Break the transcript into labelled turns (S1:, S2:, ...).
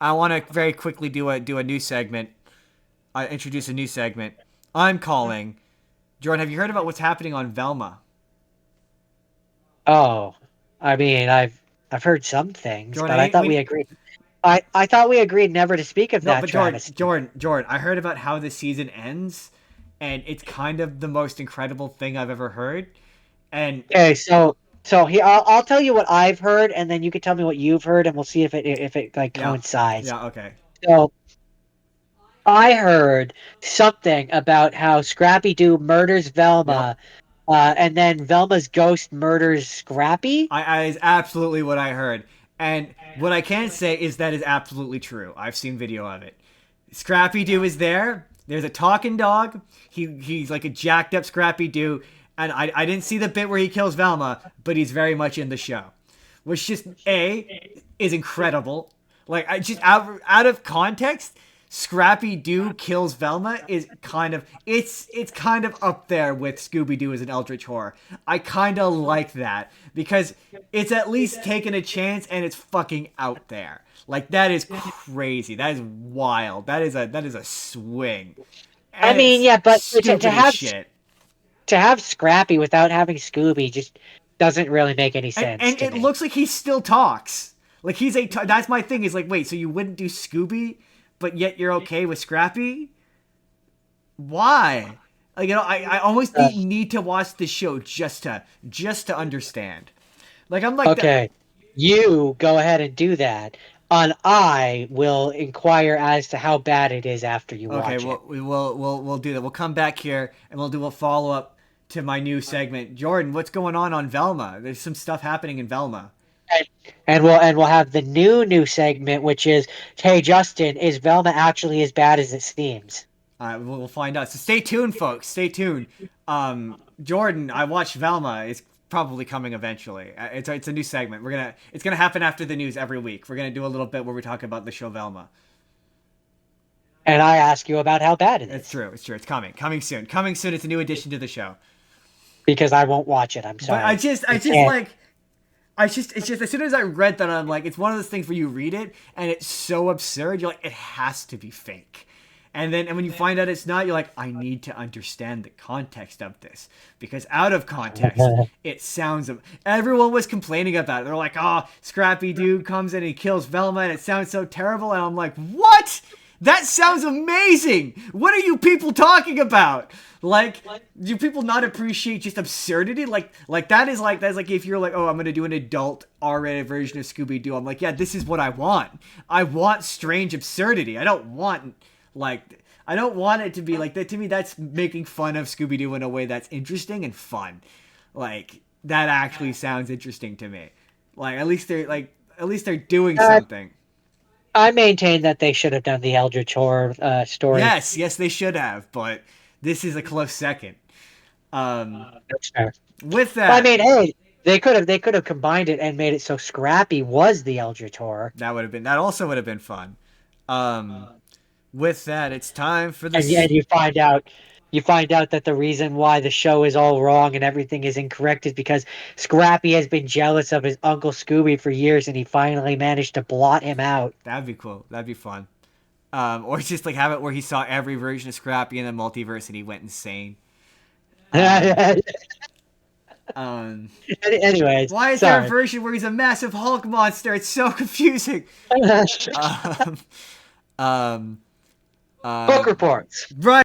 S1: I want to very quickly do a new segment. Introduce a new segment. I'm calling. Jordan, have you heard about what's happening on Velma?
S2: Oh, I mean, I've heard some things,
S1: Jordan,
S2: but I thought we agreed. I thought we agreed never to speak of
S1: no,
S2: that
S1: but Jordan,
S2: travesty.
S1: Jordan, Jordan. I heard about how the season ends, and it's kind of the most incredible thing I've ever heard. And
S2: Okay, so here I'll tell you what I've heard, and then you can tell me what you've heard, and we'll see if it like
S1: yeah,
S2: coincides.
S1: yeah, okay.
S2: So I heard something about how Scrappy Doo murders
S1: Yep.
S2: Velma, and then Velma's ghost murders Scrappy.
S1: I is absolutely what I heard. And what I can say is that is absolutely true. I've seen video of it. Scrappy Doo is there. There's a talking dog. He's like a jacked up Scrappy Doo. And I didn't see the bit where he kills Velma, but he's very much in the show. Which just is incredible. Like I just out of context, Scrappy Doo kills Velma is kind of it's kind of up there with Scooby Doo as an eldritch horror. I kind of like that because it's at least taking a chance and it's fucking out there. Like that is crazy. That is wild. That is a swing,
S2: I
S1: and
S2: mean,
S1: it's
S2: yeah, but
S1: stupid as shit.
S2: to have Scrappy without having Scooby just doesn't really make any sense
S1: And
S2: to
S1: it
S2: me.
S1: looks like he still talks. Like that's my thing. Is like, wait, so you wouldn't do Scooby, but yet you're okay with Scrappy? Why? Like, I almost
S2: Uh,
S1: need to watch this show just to understand. Like I'm like that.
S2: okay, you go ahead and do that, and I will inquire as to how bad it is after you
S1: Okay,
S2: watch it.
S1: well we'll do that. We'll come back here and we'll do a follow up to my new segment. Jordan, what's going on Velma? There's some stuff happening in Velma.
S2: And, and we'll have the new segment, which is, hey Justin, is Velma actually as bad as it seems?
S1: We'll find out. So stay tuned, folks. Stay tuned. Jordan, I watched Velma. It's probably coming eventually. It's a new segment. It's gonna happen after the news every week. We're gonna do a little bit where we talk about the show Velma.
S2: And I ask you about how bad it
S1: It's
S2: is
S1: true. It's true. It's coming. Coming soon. Coming soon. It's a new addition to the show.
S2: because I won't watch it. I'm
S1: But
S2: sorry.
S1: I
S2: I
S1: just
S2: can't.
S1: like it's just as soon as I read that, I'm like, it's one of those things where you read it and it's so absurd. You're like, it has to be fake. And when you find out it's not, you're like, I need to understand the context of this because out of context, it sounds. Everyone was complaining about it. They're like, oh, Scrappy Doo comes in and he kills Velma, and it sounds so terrible. And I'm like, what? That sounds amazing. What are you people talking about? Like, do people not appreciate just absurdity? Like that's like if you're like, oh, I'm gonna do an adult R-rated version of Scooby Doo. I'm like, yeah, this is what I want. I want strange absurdity. I don't want it to be like that. To me, that's making fun of Scooby Doo in a way that's interesting and fun. Like that actually sounds interesting to me. Like at least they're doing
S2: Uh,
S1: something.
S2: I maintain that they should have done the Eldritch Horror story.
S1: Yes, yes, they should have, but this is a close second. Um,
S2: That's fair.
S1: with
S2: Well, I
S1: that,
S2: mean, hey, they could have combined it and made it so Scrappy was the Eldritch Horror,
S1: that also would have been fun. Um, with that, it's time for
S2: and
S1: this.
S2: you find out that the reason why the show is all wrong and everything is incorrect is because Scrappy has been jealous of his Uncle Scooby for years, and he finally managed to blot him out.
S1: That'd be cool. That'd be fun. Or just like have it where he saw every version of Scrappy in the multiverse and he went insane. Um, um,
S2: Anyways,
S1: why is there a
S2: sorry.
S1: version where he's a massive Hulk monster? It's so confusing. Um, um,
S2: Book
S1: um,
S2: reports.
S1: right.